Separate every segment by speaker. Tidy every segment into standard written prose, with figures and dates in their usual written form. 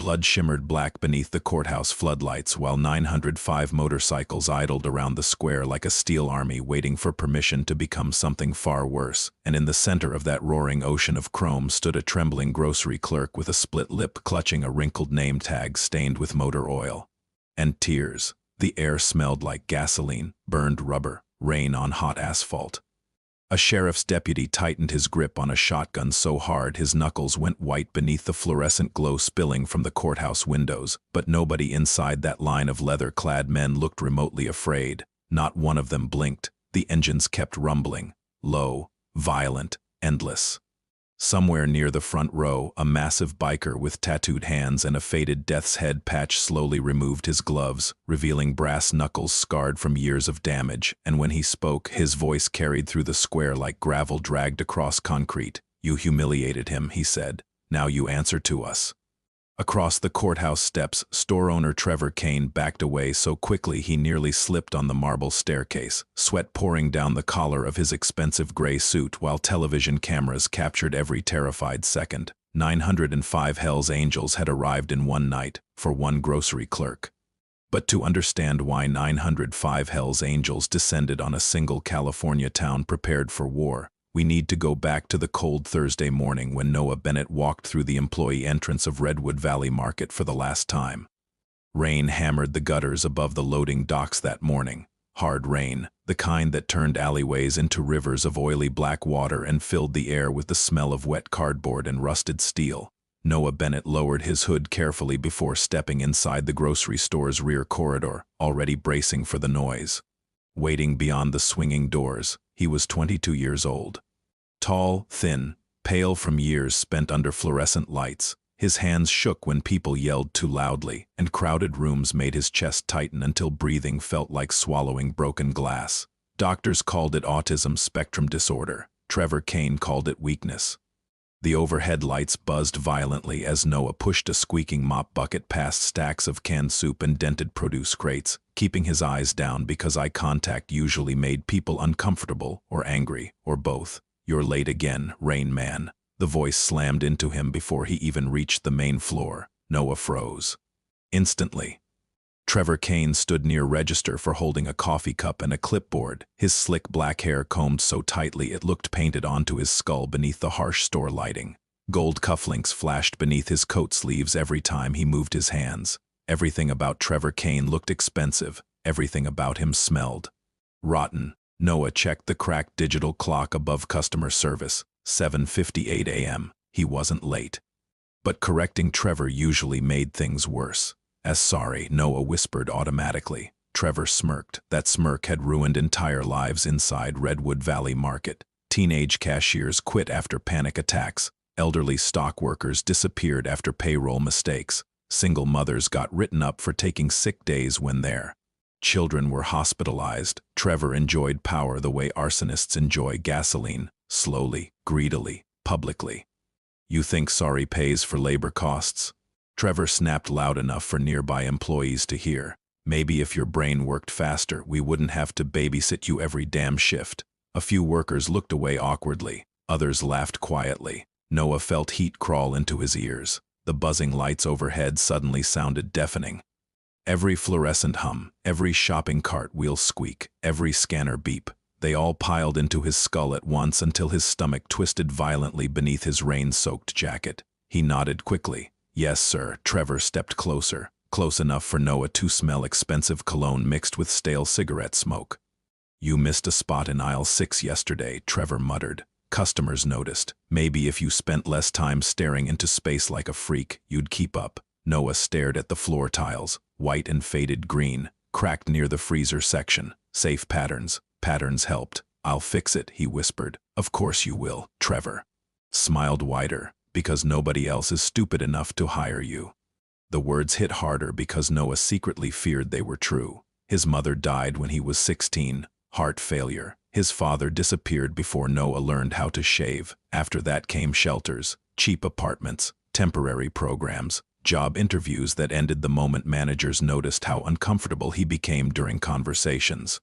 Speaker 1: Blood shimmered black beneath the courthouse floodlights while 905 motorcycles idled around the square like a steel army waiting for permission to become something far worse, and in the center of that roaring ocean of chrome stood a trembling grocery clerk with a split lip clutching a wrinkled name tag stained with motor oil. And tears. The air smelled like gasoline, burned rubber, rain on hot asphalt. A sheriff's deputy tightened his grip on a shotgun so hard his knuckles went white beneath the fluorescent glow spilling from the courthouse windows, but nobody inside that line of leather-clad men looked remotely afraid. Not one of them blinked. The engines kept rumbling, low, violent, endless. Somewhere near the front row, a massive biker with tattooed hands and a faded death's head patch slowly removed his gloves, revealing brass knuckles scarred from years of damage, and when he spoke, his voice carried through the square like gravel dragged across concrete. "You humiliated him," he said. "Now you answer to us." Across the courthouse steps, store owner Trevor Kane backed away so quickly he nearly slipped on the marble staircase, sweat pouring down the collar of his expensive gray suit while television cameras captured every terrified second. 905 Hell's Angels had arrived in one night, for one grocery clerk. But to understand why 905 Hell's Angels descended on a single California town prepared for war, we need to go back to the cold Thursday morning when Noah Bennett walked through the employee entrance of Redwood Valley Market for the last time. Rain hammered the gutters above the loading docks that morning. Hard rain, the kind that turned alleyways into rivers of oily black water and filled the air with the smell of wet cardboard and rusted steel. Noah Bennett lowered his hood carefully before stepping inside the grocery store's rear corridor, already bracing for the noise. Waiting beyond the swinging doors, he was 22 years old. Tall, thin, pale from years spent under fluorescent lights, his hands shook when people yelled too loudly, and crowded rooms made his chest tighten until breathing felt like swallowing broken glass. Doctors called it autism spectrum disorder. Trevor Kane called it weakness. The overhead lights buzzed violently as Noah pushed a squeaking mop bucket past stacks of canned soup and dented produce crates, keeping his eyes down because eye contact usually made people uncomfortable or angry, or both. "You're late again, Rain Man." The voice slammed into him before he even reached the main floor. Noah froze. Instantly. Trevor Kane stood near register for holding a coffee cup and a clipboard, his slick black hair combed so tightly it looked painted onto his skull beneath the harsh store lighting. Gold cufflinks flashed beneath his coat sleeves every time he moved his hands. Everything about Trevor Kane looked expensive. Everything about him smelled rotten. Noah checked the cracked digital clock above customer service. 7:58 a.m. He wasn't late. But correcting Trevor usually made things worse. "As sorry," Noah whispered automatically. Trevor smirked. That smirk had ruined entire lives inside Redwood Valley Market. Teenage cashiers quit after panic attacks. Elderly stock workers disappeared after payroll mistakes. Single mothers got written up for taking sick days when there. Children were hospitalized. Trevor enjoyed power the way arsonists enjoy gasoline, slowly, greedily, publicly. "You think sorry pays for labor costs?" Trevor snapped loud enough for nearby employees to hear. "Maybe if your brain worked faster, we wouldn't have to babysit you every damn shift." A few workers looked away awkwardly. Others laughed quietly. Noah felt heat crawl into his ears. The buzzing lights overhead suddenly sounded deafening. Every fluorescent hum, every shopping cart wheel squeak, every scanner beep. They all piled into his skull at once until his stomach twisted violently beneath his rain-soaked jacket. He nodded quickly. "Yes, sir." Trevor stepped closer, close enough for Noah to smell expensive cologne mixed with stale cigarette smoke. "You missed a spot in aisle 6 yesterday," Trevor muttered. "Customers noticed. Maybe if you spent less time staring into space like a freak, you'd keep up." Noah stared at the floor tiles, white and faded green, cracked near the freezer section. Safe patterns. Patterns helped. "I'll fix it," he whispered. "Of course you will." Trevor smiled wider. "Because nobody else is stupid enough to hire you." The words hit harder because Noah secretly feared they were true. His mother died when he was 16, heart failure. His father disappeared before Noah learned how to shave. After that came shelters, cheap apartments, temporary programs, job interviews that ended the moment managers noticed how uncomfortable he became during conversations.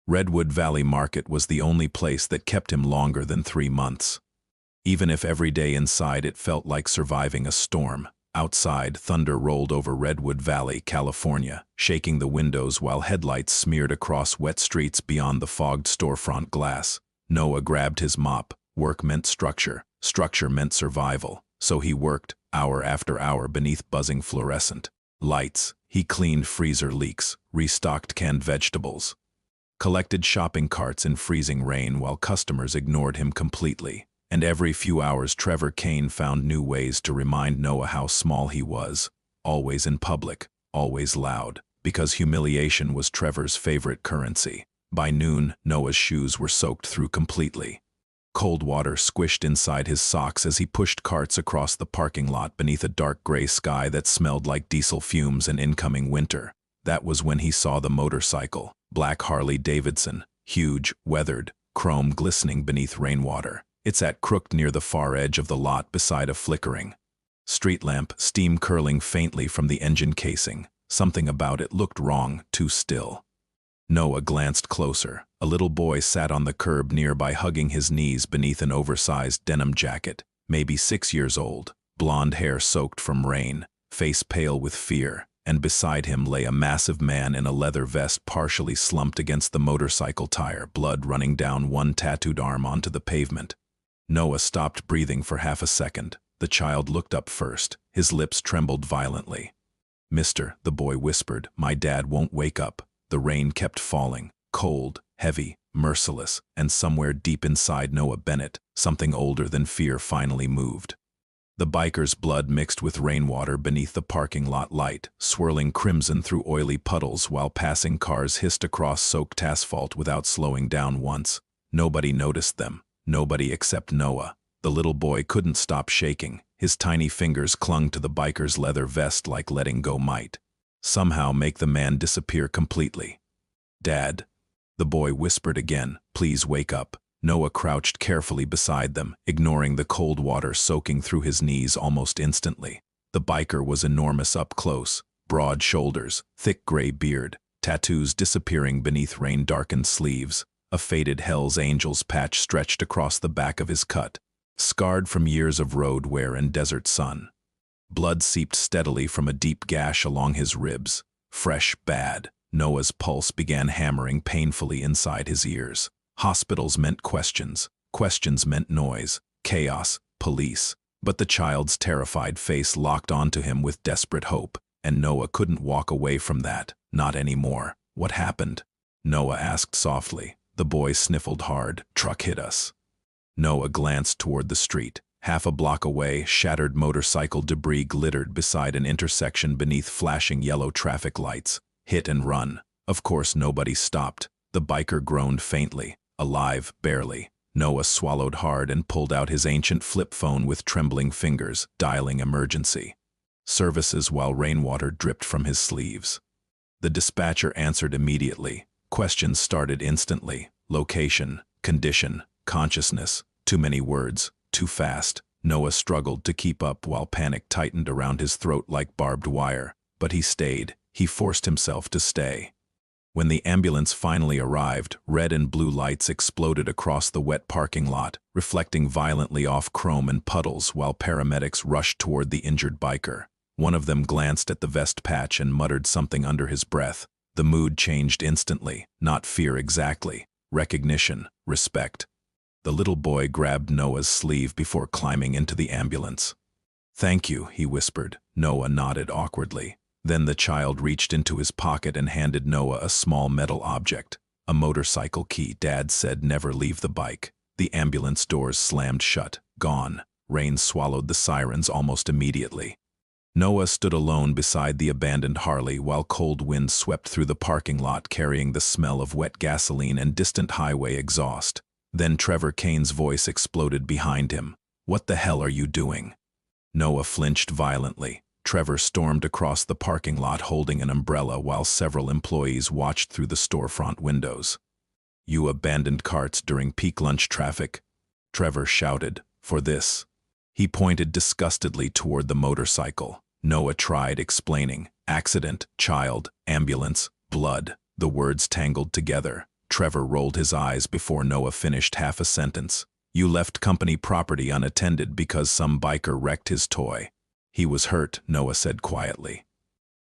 Speaker 1: Redwood Valley Market was the only place that kept him longer than 3 months. Even if every day inside it felt like surviving a storm, Outside, thunder rolled over Redwood Valley, California, shaking the windows while headlights smeared across wet streets beyond the fogged storefront glass. Noah grabbed his mop. Work meant structure. Structure meant survival. So he worked, hour after hour, beneath buzzing fluorescent lights. He cleaned freezer leaks, restocked canned vegetables, collected shopping carts in freezing rain while customers ignored him completely. And every few hours Trevor Kane found new ways to remind Noah how small he was, always in public, always loud, because humiliation was Trevor's favorite currency. By noon, Noah's shoes were soaked through completely. Cold water squished inside his socks as he pushed carts across the parking lot beneath a dark gray sky that smelled like diesel fumes and incoming winter. That was when he saw the motorcycle, black Harley Davidson, huge, weathered, chrome glistening beneath rainwater. It sat crooked near the far edge of the lot beside a flickering street lamp, steam curling faintly from the engine casing. Something about it looked wrong, too still. Noah glanced closer. A little boy sat on the curb nearby, hugging his knees beneath an oversized denim jacket, maybe 6 years old, blonde hair soaked from rain, face pale with fear, and beside him lay a massive man in a leather vest partially slumped against the motorcycle tire, blood running down one tattooed arm onto the pavement. Noah stopped breathing for half a second. The child looked up first. His lips trembled violently. "Mister," the boy whispered, "my dad won't wake up." The rain kept falling, cold, heavy, merciless, and somewhere deep inside Noah Bennett, something older than fear finally moved. The biker's blood mixed with rainwater beneath the parking lot light, swirling crimson through oily puddles while passing cars hissed across soaked asphalt without slowing down once. Nobody noticed them. Nobody except Noah. The little boy couldn't stop shaking. His tiny fingers clung to the biker's leather vest like letting go might somehow make the man disappear completely. "Dad," the boy whispered again, "please wake up." Noah crouched carefully beside them, ignoring the cold water soaking through his knees almost instantly. The biker was enormous up close, broad shoulders, thick gray beard, tattoos disappearing beneath rain-darkened sleeves. A faded Hell's Angels patch stretched across the back of his cut, scarred from years of road wear and desert sun. Blood seeped steadily from a deep gash along his ribs. Fresh, bad. Noah's pulse began hammering painfully inside his ears. Hospitals meant questions. Questions meant noise, chaos, police. But the child's terrified face locked onto him with desperate hope, and Noah couldn't walk away from that, not anymore. "What happened?" Noah asked softly. The boy sniffled hard. "Truck hit us." Noah glanced toward the street. Half a block away, shattered motorcycle debris glittered beside an intersection beneath flashing yellow traffic lights. Hit and run. Of course nobody stopped. The biker groaned faintly, alive, barely. Noah swallowed hard and pulled out his ancient flip phone with trembling fingers, dialing emergency services while rainwater dripped from his sleeves. The dispatcher answered immediately. Questions started instantly. Location, condition, consciousness. Too many words. Too fast. Noah struggled to keep up while panic tightened around his throat like barbed wire. But he stayed. He forced himself to stay. When the ambulance finally arrived, red and blue lights exploded across the wet parking lot, reflecting violently off chrome and puddles while paramedics rushed toward the injured biker. One of them glanced at the vest patch and muttered something under his breath. The mood changed instantly. Not fear exactly. Recognition. Respect. The little boy grabbed Noah's sleeve before climbing into the ambulance. "Thank you," he whispered. Noah nodded awkwardly. Then the child reached into his pocket and handed Noah a small metal object. "A motorcycle key," Dad said. "Never leave the bike." The ambulance doors slammed shut. Gone. Rain swallowed the sirens almost immediately. Noah stood alone beside the abandoned Harley while cold wind swept through the parking lot carrying the smell of wet gasoline and distant highway exhaust. Then Trevor Kane's voice exploded behind him. "What the hell are you doing?" Noah flinched violently. Trevor stormed across the parking lot holding an umbrella while several employees watched through the storefront windows. "You abandoned carts during peak lunch traffic," Trevor shouted. "For this." He pointed disgustedly toward the motorcycle. Noah tried explaining. Accident, child, ambulance, blood. The words tangled together. Trevor rolled his eyes before Noah finished half a sentence. "You left company property unattended because some biker wrecked his toy." He was hurt, Noah said quietly.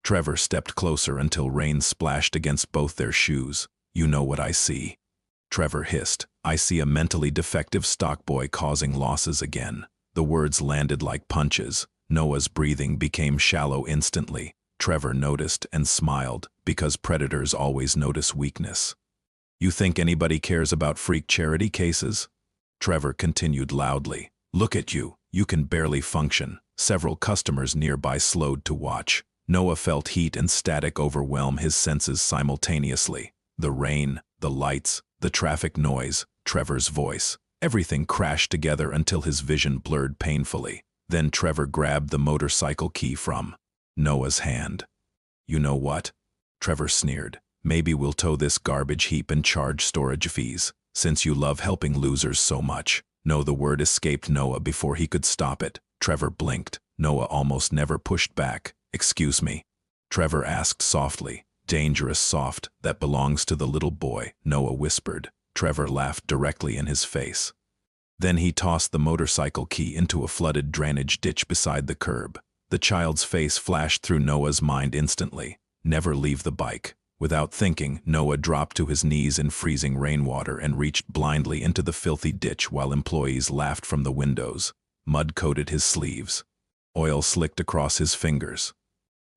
Speaker 1: Trevor stepped closer until rain splashed against both their shoes. You know what I see. Trevor hissed. I see a mentally defective stockboy causing losses again. The words landed like punches. Noah's breathing became shallow instantly. Trevor noticed and smiled, because predators always notice weakness. You think anybody cares about freak charity cases? Trevor continued loudly. Look at you. You can barely function. Several customers nearby slowed to watch. Noah felt heat and static overwhelm his senses simultaneously. The rain, the lights, the traffic noise, Trevor's voice. Everything crashed together until his vision blurred painfully. Then Trevor grabbed the motorcycle key from Noah's hand. You know what? Trevor sneered. Maybe we'll tow this garbage heap and charge storage fees, since you love helping losers so much. No, the word escaped Noah before he could stop it. Trevor blinked. Noah almost never pushed back. Excuse me? Trevor asked softly. Dangerous soft, that belongs to the little boy, Noah whispered. Trevor laughed directly in his face. Then he tossed the motorcycle key into a flooded drainage ditch beside the curb. The child's face flashed through Noah's mind instantly. Never leave the bike. Without thinking, Noah dropped to his knees in freezing rainwater and reached blindly into the filthy ditch while employees laughed from the windows. Mud coated his sleeves. Oil slicked across his fingers.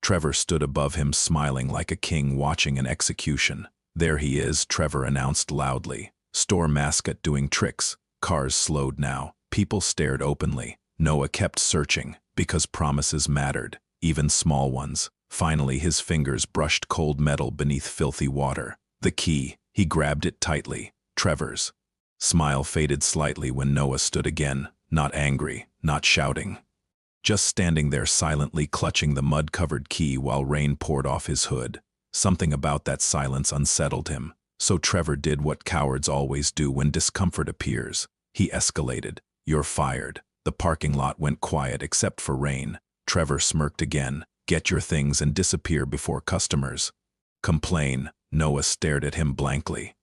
Speaker 1: Trevor stood above him smiling like a king watching an execution. There he is, Trevor announced loudly. Store mascot doing tricks. Cars slowed now. People stared openly. Noah kept searching, because promises mattered, even small ones. Finally, his fingers brushed cold metal beneath filthy water. The key. He grabbed it tightly. Trevor's smile faded slightly when Noah stood again, not angry, not shouting. Just standing there silently clutching the mud-covered key while rain poured off his hood. Something about that silence unsettled him. So Trevor did what cowards always do when discomfort appears. He escalated. You're fired. The parking lot went quiet except for rain. Trevor smirked again. Get your things and disappear before customers. Complain. Noah stared at him blankly.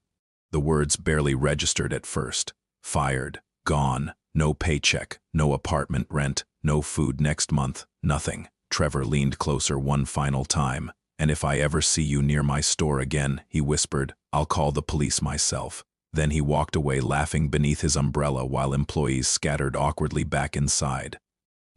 Speaker 1: The words barely registered at first. Fired. Gone. No paycheck. No apartment rent. No food next month. Nothing. Trevor leaned closer one final time. And if I ever see you near my store again, he whispered, I'll call the police myself. Then he walked away laughing beneath his umbrella while employees scattered awkwardly back inside.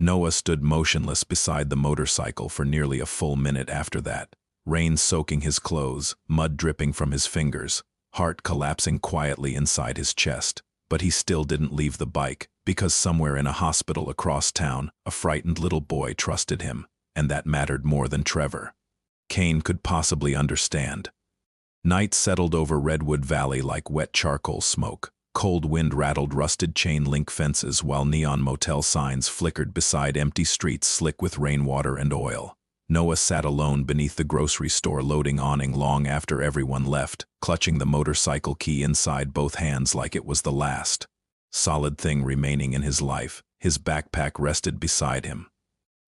Speaker 1: Noah stood motionless beside the motorcycle for nearly a full minute after that. Rain soaking his clothes, mud dripping from his fingers, heart collapsing quietly inside his chest. But he still didn't leave the bike, because somewhere in a hospital across town, a frightened little boy trusted him, and that mattered more than Trevor. Kane could possibly understand. Night settled over Redwood Valley like wet charcoal smoke. Cold wind rattled rusted chain-link fences while neon motel signs flickered beside empty streets slick with rainwater and oil. Noah sat alone beneath the grocery store loading awning long after everyone left, clutching the motorcycle key inside both hands like it was the last solid thing remaining in his life. His backpack rested beside him.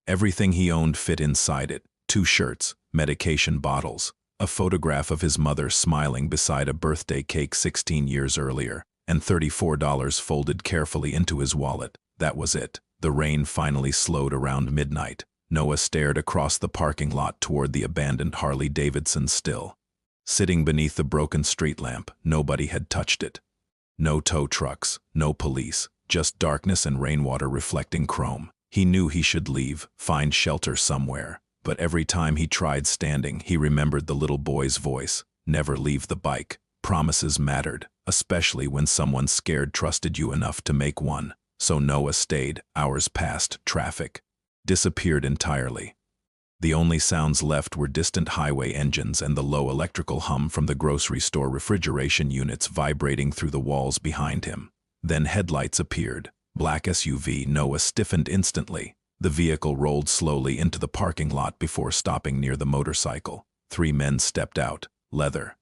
Speaker 1: Everything he owned fit inside it. 2 shirts, medication bottles, a photograph of his mother smiling beside a birthday cake 16 years earlier, and $34 folded carefully into his wallet. That was it. The rain finally slowed around midnight. Noah stared across the parking lot toward the abandoned Harley-Davidson still. Sitting beneath the broken street lamp, nobody had touched it. No tow trucks, no police, just darkness and rainwater reflecting chrome. He knew he should leave, find shelter somewhere. But every time he tried standing, he remembered the little boy's voice. Never leave the bike. Promises mattered, especially when someone scared trusted you enough to make one. So Noah stayed. Hours passed. Traffic disappeared entirely. The only sounds left were distant highway engines and the low electrical hum from the grocery store refrigeration units vibrating through the walls behind him. Then headlights appeared. Black SUV. Noah stiffened instantly. The vehicle rolled slowly into the parking lot before stopping near the motorcycle. 3 men stepped out. Leather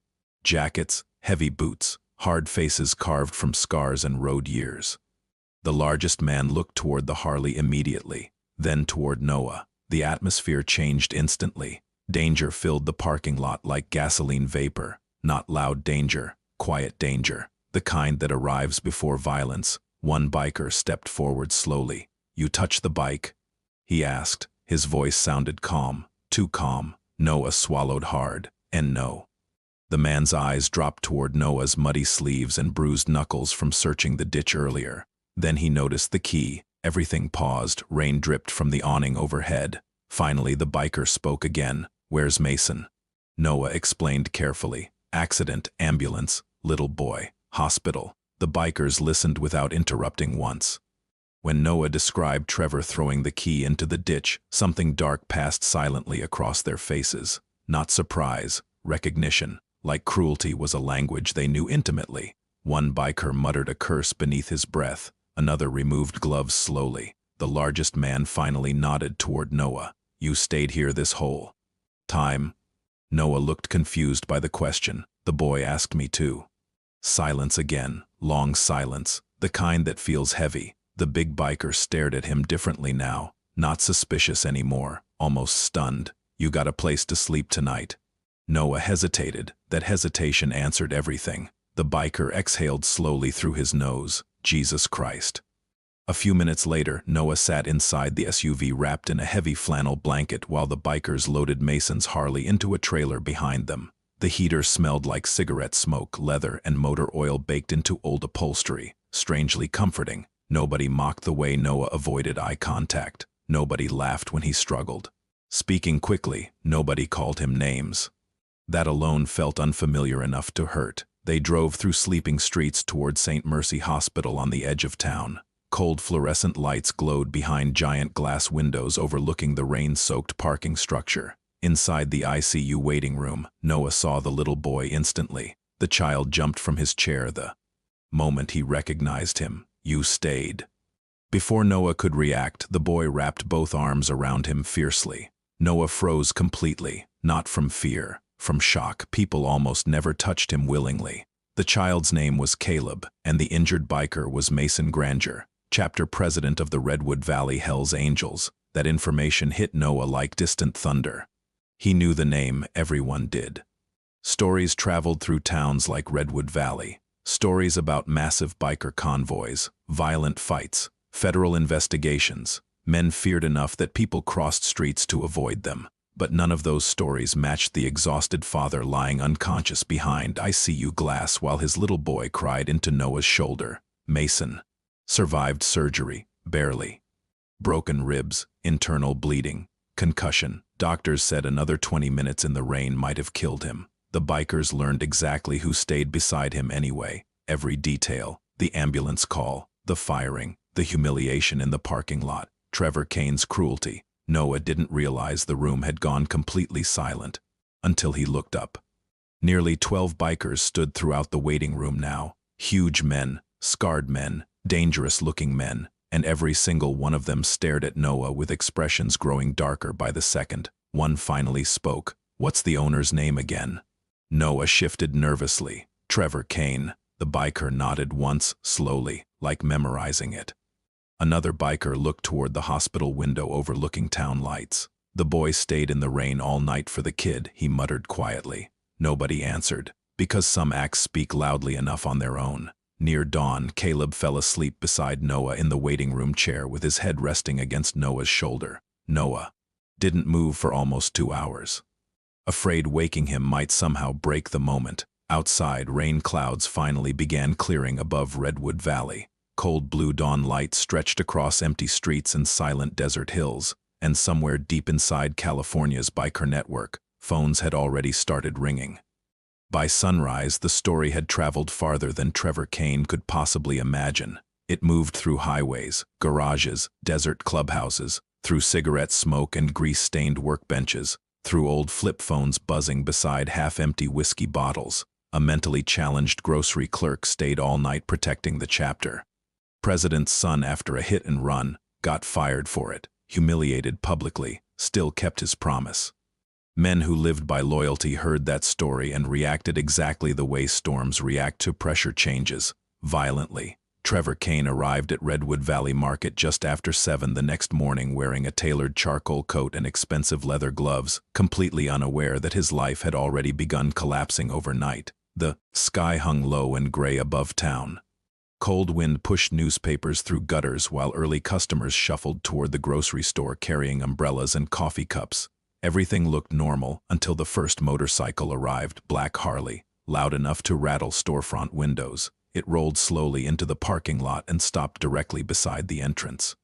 Speaker 1: jackets, heavy boots, hard faces carved from scars and road years. The largest man looked toward the Harley immediately, then toward Noah. The atmosphere changed instantly. Danger filled the parking lot like gasoline vapor. Not loud danger, quiet danger. The kind that arrives before violence. One biker stepped forward slowly. You touch the bike? He asked, His voice sounded calm, too calm. Noah swallowed hard, and no. The man's eyes dropped toward Noah's muddy sleeves and bruised knuckles from searching the ditch earlier. Then he noticed the key. Everything paused, rain dripped from the awning overhead. Finally, the biker spoke again. "Where's Mason?" Noah explained carefully. "Accident, ambulance, little boy, hospital." The bikers listened without interrupting once. When Noah described Trevor throwing the key into the ditch, something dark passed silently across their faces. Not surprise, recognition, like cruelty was a language they knew intimately. One biker muttered a curse beneath his breath. Another removed gloves slowly. The largest man finally nodded toward Noah. "You stayed here this whole time?" Noah looked confused by the question. "The boy asked me to." Silence again, long silence, the kind that feels heavy. The big biker stared at him differently now, not suspicious anymore, almost stunned. "You got a place to sleep tonight?" Noah hesitated. That hesitation answered everything. The biker exhaled slowly through his nose. "Jesus Christ." A few minutes later, Noah sat inside the SUV wrapped in a heavy flannel blanket while the bikers loaded Mason's Harley into a trailer behind them. The heater smelled like cigarette smoke, leather, and motor oil baked into old upholstery, strangely comforting. Nobody mocked the way Noah avoided eye contact. Nobody laughed when he struggled. Speaking quickly, nobody called him names. That alone felt unfamiliar enough to hurt. They drove through sleeping streets toward St. Mercy Hospital on the edge of town. Cold fluorescent lights glowed behind giant glass windows overlooking the rain-soaked parking structure. Inside the ICU waiting room, Noah saw the little boy instantly. The child jumped from his chair the moment he recognized him. "You stayed." Before Noah could react, the boy wrapped both arms around him fiercely. Noah froze completely, not from fear, from shock. People almost never touched him willingly. The child's name was Caleb, and the injured biker was Mason Granger, chapter president of the Redwood Valley Hells Angels. That information hit Noah like distant thunder. He knew the name, everyone did. Stories traveled through towns like Redwood Valley. Stories about massive biker convoys, violent fights, federal investigations. Men feared enough that people crossed streets to avoid them. But none of those stories matched the exhausted father lying unconscious behind ICU glass while his little boy cried into Noah's shoulder. Mason survived surgery, barely. Broken ribs, internal bleeding, concussion. Doctors said another 20 minutes in the rain might have killed him. The bikers learned exactly who stayed beside him anyway. Every detail, the ambulance call, the firing, the humiliation in the parking lot, Trevor Kane's cruelty. Noah didn't realize the room had gone completely silent until he looked up. Nearly 12 bikers stood throughout the waiting room now. Huge men, scarred men, dangerous-looking men, and every single one of them stared at Noah with expressions growing darker by the second. One finally spoke. "What's the owner's name again?" Noah shifted nervously. "Trevor Kane." The biker nodded once, slowly, like memorizing it. Another biker looked toward the hospital window overlooking town lights. "The boy stayed in the rain all night for the kid," he muttered quietly. Nobody answered, because some acts speak loudly enough on their own. Near dawn, Caleb fell asleep beside Noah in the waiting room chair with his head resting against Noah's shoulder. Noah didn't move for almost 2 hours. Afraid waking him might somehow break the moment. Outside, rain clouds finally began clearing above Redwood Valley. Cold blue dawn light stretched across empty streets and silent desert hills, and somewhere deep inside California's biker network, phones had already started ringing. By sunrise, the story had traveled farther than Trevor Kane could possibly imagine. It moved through highways, garages, desert clubhouses, through cigarette smoke and grease-stained workbenches, through old flip phones buzzing beside half-empty whiskey bottles. A mentally challenged grocery clerk stayed all night protecting the chapter. President's son, after a hit and run, got fired for it, humiliated publicly, still kept his promise. Men who lived by loyalty heard that story and reacted exactly the way storms react to pressure changes, violently. Trevor Kane arrived at Redwood Valley Market just after 7 the next morning wearing a tailored charcoal coat and expensive leather gloves, completely unaware that his life had already begun collapsing overnight. The sky hung low and gray above town. Cold wind pushed newspapers through gutters while early customers shuffled toward the grocery store carrying umbrellas and coffee cups. Everything looked normal until the first motorcycle arrived, Black Harley, loud enough to rattle storefront windows. It rolled slowly into the parking lot and stopped directly beside the entrance.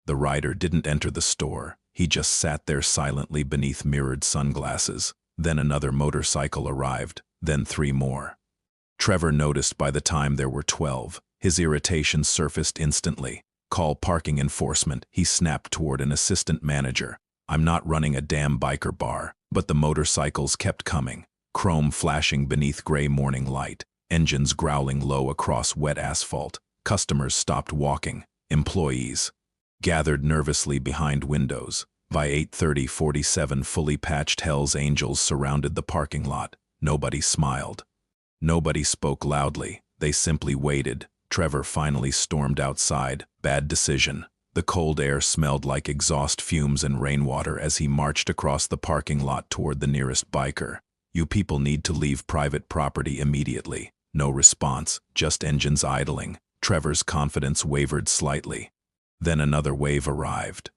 Speaker 1: The rider didn't enter the store. He just sat there silently beneath mirrored sunglasses. Then another motorcycle arrived, then 3 more. Trevor noticed by the time there were 12. His irritation surfaced instantly. "Call parking enforcement," he snapped toward an assistant manager. "I'm not running a damn biker bar." But the motorcycles kept coming, chrome flashing beneath gray morning light, engines growling low across wet asphalt. Customers stopped walking. Employees gathered nervously behind windows. By 8:30, 47 fully patched Hell's Angels surrounded the parking lot. Nobody smiled. Nobody spoke loudly. They simply waited. Trevor finally stormed outside. Bad decision. The cold air smelled like exhaust fumes and rainwater as he marched across the parking lot toward the nearest biker. "You people need to leave private property immediately." No response, just engines idling. Trevor's confidence wavered slightly. Then another wave arrived.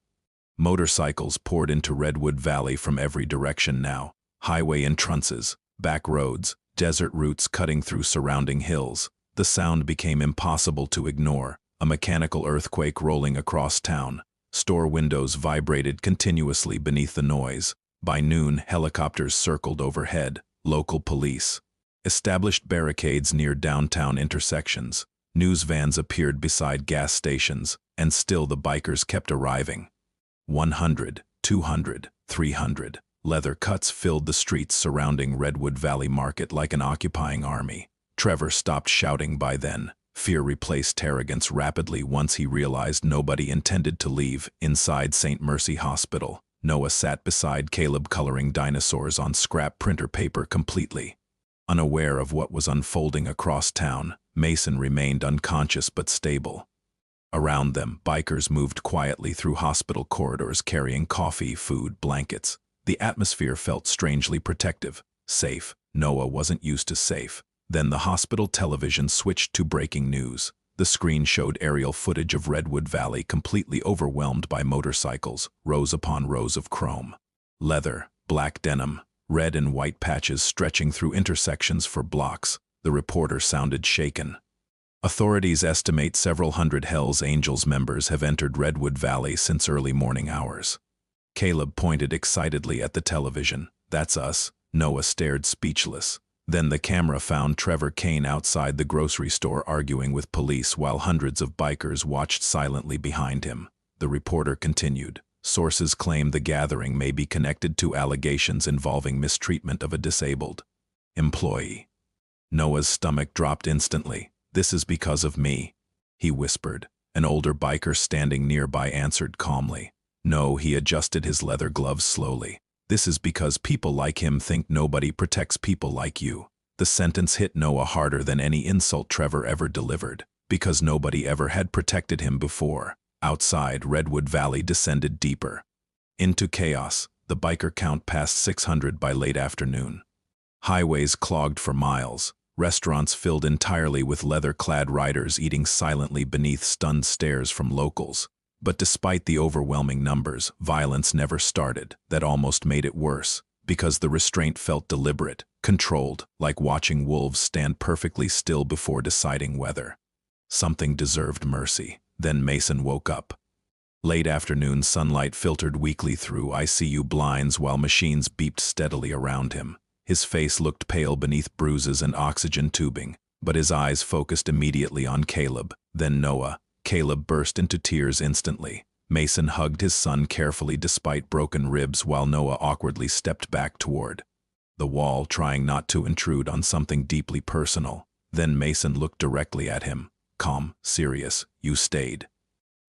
Speaker 1: Motorcycles poured into Redwood Valley from every direction now. Highway entrances, back roads, desert routes cutting through surrounding hills. The sound became impossible to ignore, a mechanical earthquake rolling across town. Store windows vibrated continuously beneath the noise. By noon, helicopters circled overhead. Local police established barricades near downtown intersections. News vans appeared beside gas stations, and still the bikers kept arriving. 100, 200, 300. Leather cuts filled the streets surrounding Redwood Valley Market like an occupying army. Trevor stopped shouting by then. Fear replaced arrogance rapidly once he realized nobody intended to leave. Inside St. Mercy Hospital, Noah sat beside Caleb coloring dinosaurs on scrap printer paper completely unaware of what was unfolding across town. Mason remained unconscious but stable. Around them, bikers moved quietly through hospital corridors carrying coffee, food, blankets. The atmosphere felt strangely protective. Safe. Noah wasn't used to safe. Then the hospital television switched to breaking news. The screen showed aerial footage of Redwood Valley completely overwhelmed by motorcycles, rows upon rows of chrome. Leather, black denim, red and white patches stretching through intersections for blocks. The reporter sounded shaken. "Authorities estimate several hundred Hell's Angels members have entered Redwood Valley since early morning hours." Caleb pointed excitedly at the television. "That's us." Noah stared speechless. Then the camera found Trevor Kane outside the grocery store arguing with police while hundreds of bikers watched silently behind him. The reporter continued. "Sources claim the gathering may be connected to allegations involving mistreatment of a disabled employee." Noah's stomach dropped instantly. "This is because of me," he whispered. An older biker standing nearby answered calmly. "No," he adjusted his leather gloves slowly. "This is because people like him think nobody protects people like you." The sentence hit Noah harder than any insult Trevor ever delivered, because nobody ever had protected him before. Outside, Redwood Valley descended deeper into chaos. The biker count passed 600 by late afternoon. Highways clogged for miles. Restaurants filled entirely with leather-clad riders eating silently beneath stunned stares from locals. But despite the overwhelming numbers, violence never started. That almost made it worse, because the restraint felt deliberate, controlled, like watching wolves stand perfectly still before deciding whether something deserved mercy. Then Mason woke up. Late afternoon sunlight filtered weakly through ICU blinds while machines beeped steadily around him. His face looked pale beneath bruises and oxygen tubing, but his eyes focused immediately on Caleb, then Noah. Caleb burst into tears instantly. Mason hugged his son carefully despite broken ribs while Noah awkwardly stepped back toward the wall, trying not to intrude on something deeply personal. Then Mason looked directly at him. Calm, serious. "You stayed."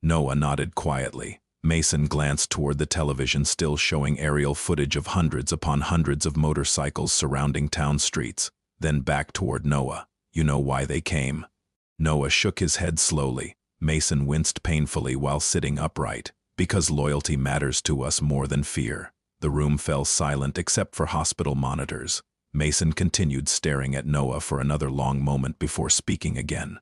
Speaker 1: Noah nodded quietly. Mason glanced toward the television still showing aerial footage of hundreds upon hundreds of motorcycles surrounding town streets, then back toward Noah. "You know why they came?" Noah shook his head slowly. Mason winced painfully while sitting upright. "Because loyalty matters to us more than fear." The room fell silent except for hospital monitors. Mason continued staring at Noah for another long moment before speaking again.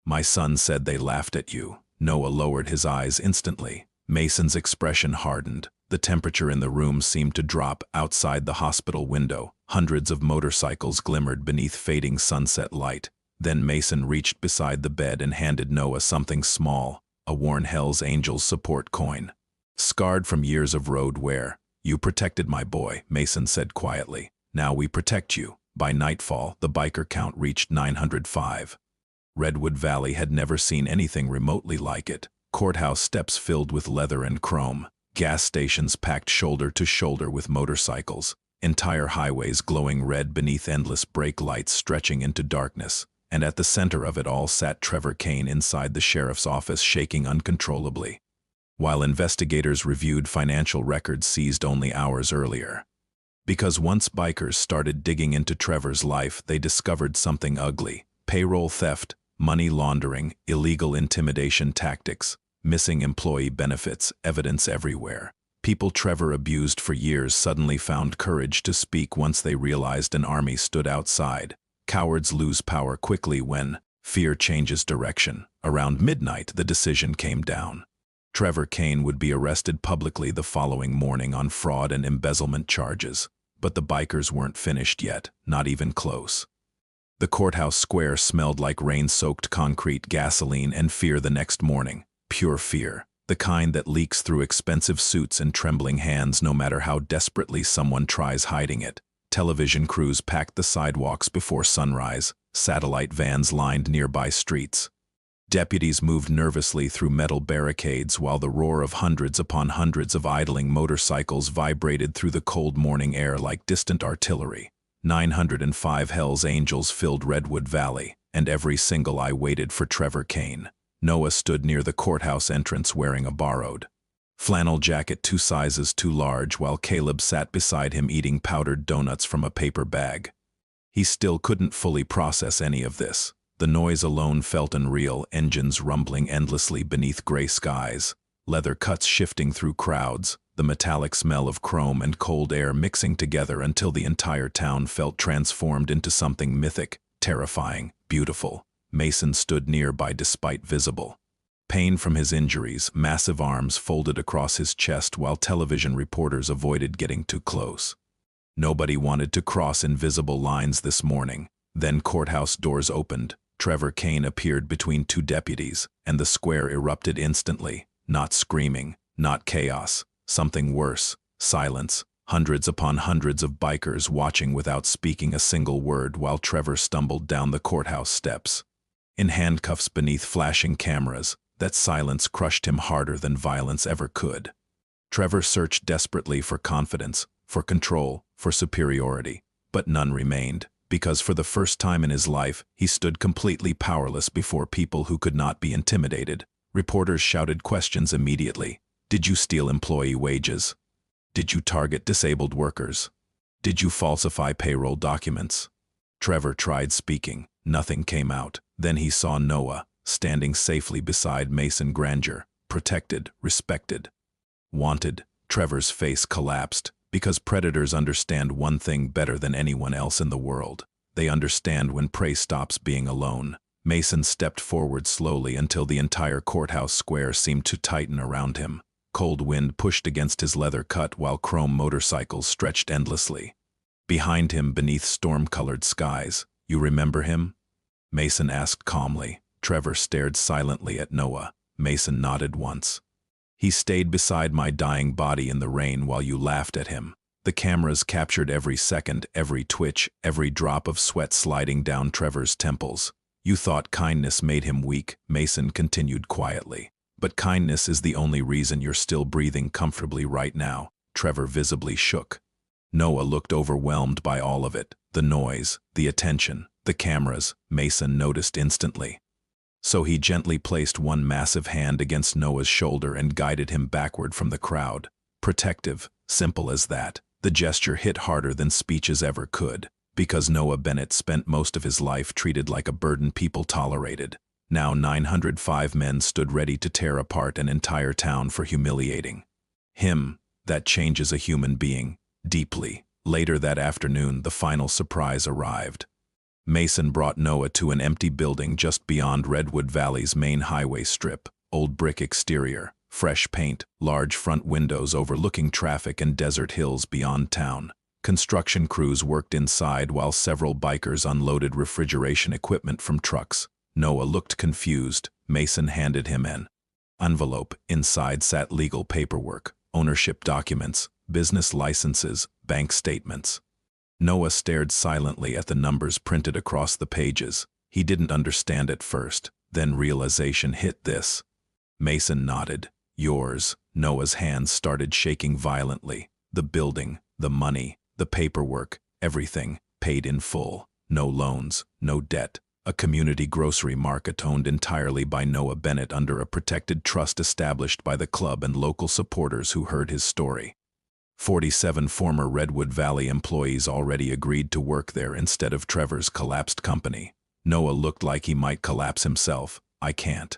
Speaker 1: My son said they laughed at you. Noah lowered his eyes instantly. Mason's expression hardened. The temperature in the room seemed to drop. Outside the hospital window, hundreds of motorcycles glimmered beneath fading sunset light. Then Mason reached beside the bed and handed Noah something small, a worn Hell's Angels support coin. Scarred from years of road wear. You protected my boy, Mason said quietly. Now we protect you. By nightfall, the biker count reached 905. Redwood Valley had never seen anything remotely like it. Courthouse steps filled with leather and chrome. Gas stations packed shoulder to shoulder with motorcycles. Entire highways glowing red beneath endless brake lights stretching into darkness. And at the center of it all sat Trevor Kane inside the sheriff's office, shaking uncontrollably, while investigators reviewed financial records seized only hours earlier. Because once bikers started digging into Trevor's life, they discovered something ugly: payroll theft, money laundering, illegal intimidation tactics, missing employee benefits, evidence everywhere. People Trevor abused for years suddenly found courage to speak once they realized an army stood outside. Cowards lose power quickly when fear changes direction. Around midnight, the decision came down. Trevor Kane would be arrested publicly the following morning on fraud and embezzlement charges. But the bikers weren't finished yet, not even close. The courthouse square smelled like rain-soaked concrete, gasoline, and fear the next morning. Pure fear. The kind that leaks through expensive suits and trembling hands no matter how desperately someone tries hiding it. Television crews packed the sidewalks before sunrise. Satellite vans lined nearby streets. Deputies moved nervously through metal barricades while the roar of hundreds upon hundreds of idling motorcycles vibrated through the cold morning air like distant artillery. 905 Hell's Angels filled Redwood Valley, and every single eye waited for Trevor Kane. Noah stood near the courthouse entrance wearing a borrowed flannel jacket 2 sizes too large, while Caleb sat beside him eating powdered donuts from a paper bag. He still couldn't fully process any of this. The noise alone felt unreal, engines rumbling endlessly beneath gray skies, leather cuts shifting through crowds, the metallic smell of chrome and cold air mixing together until the entire town felt transformed into something mythic, terrifying, beautiful. Mason stood nearby despite visible pain from his injuries, massive arms folded across his chest while television reporters avoided getting too close. Nobody wanted to cross invisible lines this morning. Then courthouse doors opened. Trevor Kane appeared between 2 deputies, and the square erupted instantly. Not screaming, not chaos, something worse: silence. Hundreds upon hundreds of bikers watching without speaking a single word while Trevor stumbled down the courthouse steps. In handcuffs beneath flashing cameras, that silence crushed him harder than violence ever could. Trevor searched desperately for confidence, for control, for superiority, but none remained. Because for the first time in his life, he stood completely powerless before people who could not be intimidated. Reporters shouted questions immediately. Did you steal employee wages? Did you target disabled workers? Did you falsify payroll documents? Trevor tried speaking. Nothing came out. Then he saw Noah, standing safely beside Mason Granger, protected, respected, wanted. Trevor's face collapsed. Because predators understand one thing better than anyone else in the world. They understand when prey stops being alone. Mason stepped forward slowly until the entire courthouse square seemed to tighten around him. Cold wind pushed against his leather cut while chrome motorcycles stretched endlessly. Behind him, beneath storm-colored skies, "You remember him?" Mason asked calmly. Trevor stared silently at Noah. Mason nodded once. "He stayed beside my dying body in the rain while you laughed at him." The cameras captured every second, every twitch, every drop of sweat sliding down Trevor's temples. "You thought kindness made him weak," Mason continued quietly. "But kindness is the only reason you're still breathing comfortably right now." Trevor visibly shook. Noah looked overwhelmed by all of it. The noise, the attention, the cameras. Mason noticed instantly. So he gently placed one massive hand against Noah's shoulder and guided him backward from the crowd. Protective, simple as that. The gesture hit harder than speeches ever could. Because Noah Bennett spent most of his life treated like a burden people tolerated. Now 905 men stood ready to tear apart an entire town for humiliating him. That changes a human being, deeply. Later that afternoon, the final surprise arrived. Mason brought Noah to an empty building just beyond Redwood Valley's main highway strip. Old brick exterior, fresh paint, large front windows overlooking traffic and desert hills beyond town. Construction crews worked inside while several bikers unloaded refrigeration equipment from trucks. Noah looked confused. Mason handed him an envelope. Inside sat legal paperwork, ownership documents, business licenses, bank statements. Noah stared silently at the numbers printed across the pages. He didn't understand at first, then realization hit this. Mason nodded. Yours. Noah's hands started shaking violently. The building, the money, the paperwork, everything, paid in full. No loans, no debt. A community grocery market owned entirely by Noah Bennett under a protected trust established by the club and local supporters who heard his story. 47 former Redwood Valley employees already agreed to work there instead of Trevor's collapsed company. Noah looked like he might collapse himself. I can't.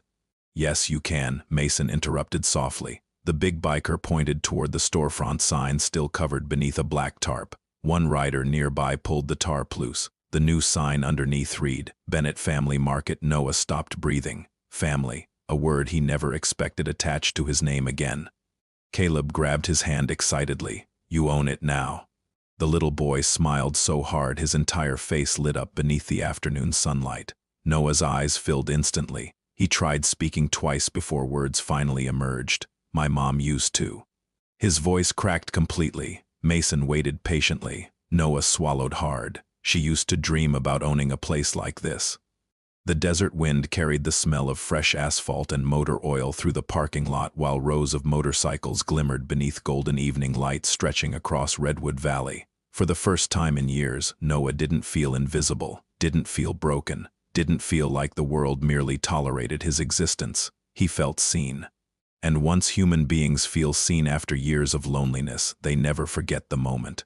Speaker 1: Yes, you can, Mason interrupted softly. The big biker pointed toward the storefront sign still covered beneath a black tarp. One rider nearby pulled the tarp loose. The new sign underneath read, Bennett Family Market. Noah stopped breathing. Family, a word he never expected attached to his name again. Caleb grabbed his hand excitedly. You own it now. The little boy smiled so hard his entire face lit up beneath the afternoon sunlight. Noah's eyes filled instantly. He tried speaking twice before words finally emerged. My mom used to. His voice cracked completely. Mason waited patiently. Noah swallowed hard. She used to dream about owning a place like this. The desert wind carried the smell of fresh asphalt and motor oil through the parking lot while rows of motorcycles glimmered beneath golden evening lights stretching across Redwood Valley. For the first time in years, Noah didn't feel invisible, didn't feel broken, didn't feel like the world merely tolerated his existence. He felt seen. And once human beings feel seen after years of loneliness, they never forget the moment.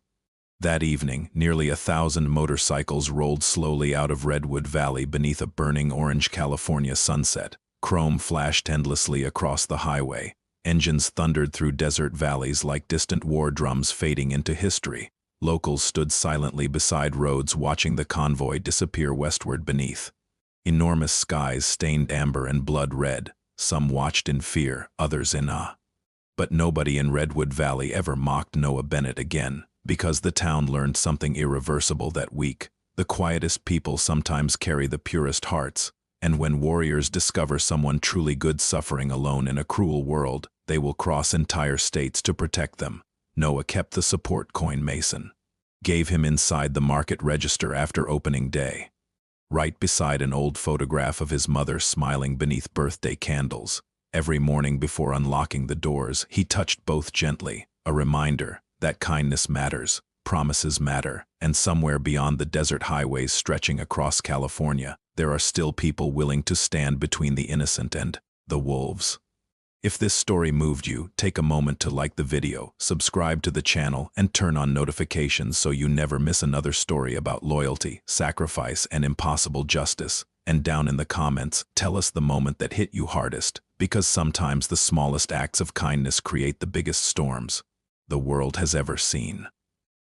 Speaker 1: That evening, nearly 1,000 motorcycles rolled slowly out of Redwood Valley beneath a burning orange California sunset. Chrome flashed endlessly across the highway. Engines thundered through desert valleys like distant war drums fading into history. Locals stood silently beside roads watching the convoy disappear westward beneath. Enormous skies stained amber and blood red. Some watched in fear, others in awe. But nobody in Redwood Valley ever mocked Noah Bennett again. Because the town learned something irreversible that week. The quietest people sometimes carry the purest hearts, and when warriors discover someone truly good suffering alone in a cruel world, they will cross entire states to protect them. Noah kept the support coin Mason gave him inside the market register after opening day, right beside an old photograph of his mother smiling beneath birthday candles. Every morning before unlocking the doors, he touched both gently, a reminder that kindness matters, promises matter, and somewhere beyond the desert highways stretching across California, there are still people willing to stand between the innocent and the wolves. If this story moved you, take a moment to like the video, subscribe to the channel, and turn on notifications so you never miss another story about loyalty, sacrifice, and impossible justice. And down in the comments, tell us the moment that hit you hardest, because sometimes the smallest acts of kindness create the biggest storms the world has ever seen.